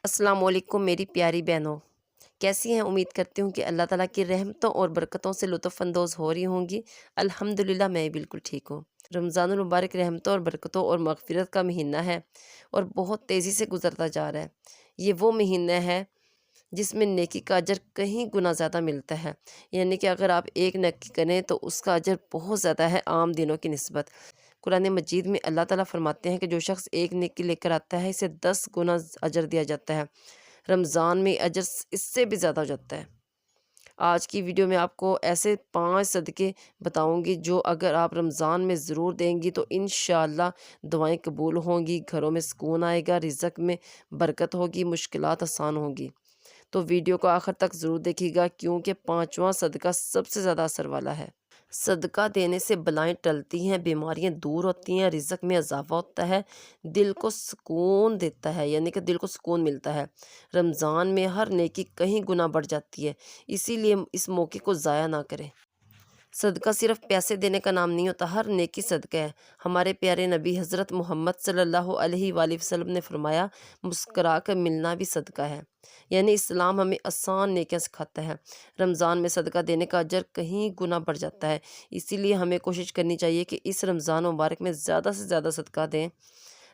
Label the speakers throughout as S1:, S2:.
S1: السلام علیکم میری پیاری بہنوں، کیسی ہیں؟ امید کرتی ہوں کہ اللہ تعالیٰ کی رحمتوں اور برکتوں سے لطف اندوز ہو رہی ہوں گی۔ الحمدللہ میں بالکل ٹھیک ہوں۔ رمضان المبارک رحمتوں اور برکتوں اور مغفرت کا مہینہ ہے اور بہت تیزی سے گزرتا جا رہا ہے۔ یہ وہ مہینہ ہے جس میں نیکی کا اجر کہیں گنا زیادہ ملتا ہے، یعنی کہ اگر آپ ایک نیکی کریں تو اس کا اجر بہت زیادہ ہے عام دنوں کی نسبت۔ قرآن مجید میں اللہ تعالیٰ فرماتے ہیں کہ جو شخص ایک نیکی لے کر آتا ہے اسے 10 گنا اجر دیا جاتا ہے۔ رمضان میں اجر اس سے بھی زیادہ ہو جاتا ہے۔ آج کی ویڈیو میں آپ کو ایسے 5 صدقے بتاؤں گی جو اگر آپ رمضان میں ضرور دیں گی تو انشاءاللہ دعائیں قبول ہوں گی، گھروں میں سکون آئے گا، رزق میں برکت ہوگی، مشکلات آسان ہوں گی۔ تو ویڈیو کو آخر تک ضرور دیکھیے گا کیونکہ 5واں صدقہ سب سے زیادہ اثر والا ہے۔ صدقہ دینے سے بلائیں ٹلتی ہیں، بیماریاں دور ہوتی ہیں، رزق میں اضافہ ہوتا ہے، دل کو سکون دیتا ہے، یعنی کہ دل کو سکون ملتا ہے۔ رمضان میں ہر نیکی کہیں گنا بڑھ جاتی ہے، اسی لیے اس موقع کو ضائع نہ کریں۔ صدقہ صرف پیسے دینے کا نام نہیں ہوتا، ہر نیکی صدقہ ہے۔ ہمارے پیارے نبی حضرت محمد صلی اللہ علیہ وآلہ وسلم نے فرمایا، مسکرا کر ملنا بھی صدقہ ہے، یعنی اسلام ہمیں آسان نیکیاں سکھاتا ہے۔ رمضان میں صدقہ دینے کا اجر کہیں گنا بڑھ جاتا ہے، اسی لیے ہمیں کوشش کرنی چاہیے کہ اس رمضان مبارک میں زیادہ سے زیادہ صدقہ دیں۔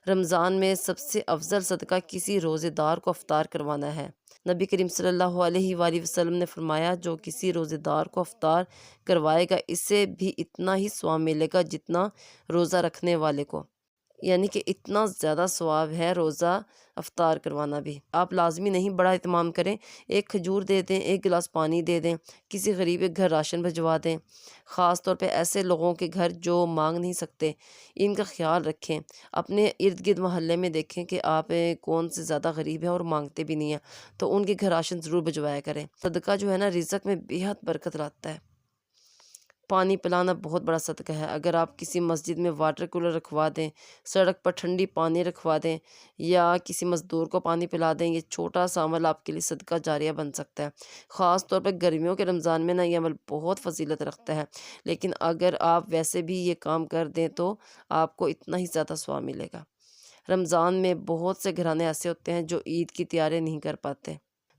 S1: رمضان میں سب سے افضل صدقہ کسی روزے دار کو افطار کروانا ہے۔ نبی کریم صلی اللہ علیہ وآلہ وسلم نے فرمایا، جو کسی روزے دار کو افطار کروائے گا اسے بھی اتنا ہی ثواب ملے گا جتنا روزہ رکھنے والے کو، یعنی کہ اتنا زیادہ ثواب ہے روزہ افطار کروانا بھی۔ آپ لازمی نہیں بڑا اہتمام کریں، ایک کھجور دے دیں، ایک گلاس پانی دے دیں، کسی غریب کے گھر راشن بھجوا دیں، خاص طور پہ ایسے لوگوں کے گھر جو مانگ نہیں سکتے، ان کا خیال رکھیں۔ اپنے ارد گرد محلے میں دیکھیں کہ آپ کون سے زیادہ غریب ہیں اور مانگتے بھی نہیں ہیں، تو ان کے گھر راشن ضرور بھجوایا کریں۔ صدقہ جو ہے نا رزق میں بہت برکت لاتا ہے۔ پانی پلانا بہت بڑا صدقہ ہے۔ اگر آپ کسی مسجد میں واٹر کولر رکھوا دیں، سڑک پر ٹھنڈی پانی رکھوا دیں یا کسی مزدور کو پانی پلا دیں، یہ چھوٹا سا عمل آپ کے لیے صدقہ جاریہ بن سکتا ہے۔ خاص طور پہ گرمیوں کے رمضان میں نا یہ عمل بہت فضیلت رکھتا ہے، لیکن اگر آپ ویسے بھی یہ کام کر دیں تو آپ کو اتنا ہی زیادہ ثواب ملے گا۔ رمضان میں بہت سے گھرانے ایسے ہوتے ہیں جو عید کی تیاری نہیں کر پاتے،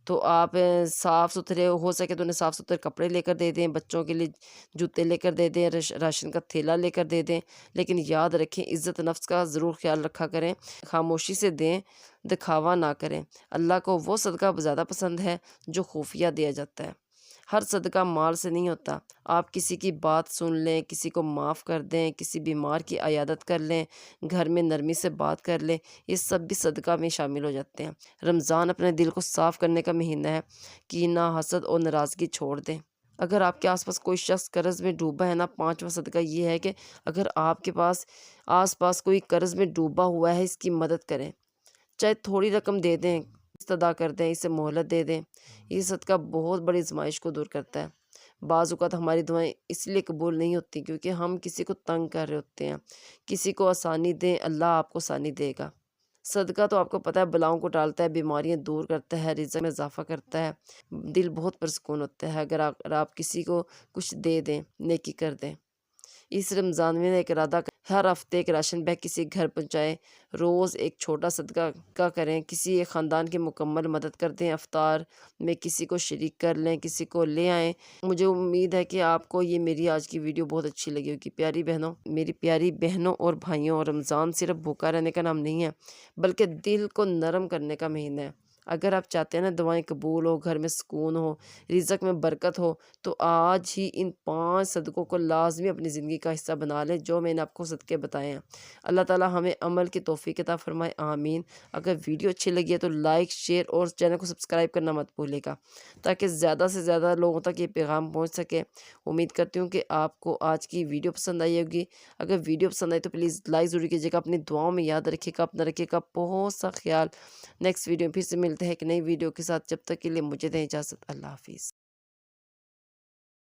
S1: تو آپ صاف ستھرے ہو سکے تو انہیں صاف ستھرے کپڑے لے کر دے دیں، بچوں کے لیے جوتے لے کر دے دیں، راشن کا تھیلا لے کر دے دیں، لیکن یاد رکھیں عزت نفس کا ضرور خیال رکھا کریں، خاموشی سے دیں، دکھاوا نہ کریں۔ اللہ کو وہ صدقہ زیادہ پسند ہے جو خفیہ دیا جاتا ہے۔ ہر صدقہ مال سے نہیں ہوتا، آپ کسی کی بات سن لیں، کسی کو معاف کر دیں، کسی بیمار کی عیادت کر لیں، گھر میں نرمی سے بات کر لیں، یہ سب بھی صدقہ میں شامل ہو جاتے ہیں۔ رمضان اپنے دل کو صاف کرنے کا مہینہ ہے، کینہ، حسد اور ناراضگی چھوڑ دیں۔ اگر آپ کے آس پاس کوئی شخص قرض میں ڈوبا ہے نا، 5واں صدقہ یہ ہے کہ اگر آپ کے پاس آس پاس کوئی قرض میں ڈوبا ہوا ہے اس کی مدد کریں، چاہے تھوڑی رقم دے دیں، قسط ادا کر دیں، اسے مہلت دے دیں۔ یہ صدقہ بہت بڑی آزمائش کو دور کرتا ہے۔ بعض اوقات ہماری دعائیں اس لیے قبول نہیں ہوتی کیونکہ ہم کسی کو تنگ کر رہے ہوتے ہیں۔ کسی کو آسانی دیں، اللہ آپ کو آسانی دے گا۔ صدقہ تو آپ کو پتہ ہے بلاؤں کو ٹالتا ہے، بیماریاں دور کرتا ہے، رزق میں اضافہ کرتا ہے، دل بہت پرسکون ہوتا ہے اگر آپ کسی کو کچھ دے دیں، نیکی کر دیں۔ اس رمضان میں ایک ارادہ ہر ہفتے ایک راشن بیگ کسی گھر پہنچائیں، روز ایک چھوٹا صدقہ کریں، کسی ایک خاندان کی مکمل مدد کر دیں، افطار میں کسی کو شریک کر لیں، کسی کو لے آئیں۔ مجھے امید ہے کہ آپ کو یہ میری آج کی ویڈیو بہت اچھی لگی ہوگی۔ پیاری بہنوں، میری پیاری بہنوں اور بھائیوں، رمضان صرف بھوکا رہنے کا نام نہیں ہے بلکہ دل کو نرم کرنے کا مہینہ ہے۔ اگر آپ چاہتے ہیں نا دعائیں قبول ہو، گھر میں سکون ہو، رزق میں برکت ہو، تو آج ہی ان 5 صدقوں کو لازمی اپنی زندگی کا حصہ بنا لیں جو میں نے آپ کو صدقے بتائے ہیں۔ اللہ تعالیٰ ہمیں عمل کی توفیق عطا فرمائے، آمین۔ اگر ویڈیو اچھی لگی ہے تو لائک، شیئر اور چینل کو سبسکرائب کرنا مت بھولے گا تاکہ زیادہ سے زیادہ لوگوں تک یہ پیغام پہنچ سکے۔ امید کرتی ہوں کہ آپ کو آج کی ویڈیو پسند آئی ہوگی۔ اگر ویڈیو پسند آئی تو پلیز لائک ضرور کیجیے گا، اپنی دعاؤں میں یاد رکھیے گا، اپنا رکھیے گا بہت سا خیال۔ نیکسٹ ویڈیو میں پھر سے ملتے ہیں ایک نئی ویڈیو کے ساتھ، جب تک کے لیے مجھے دیں اجازت، اللہ حافظ۔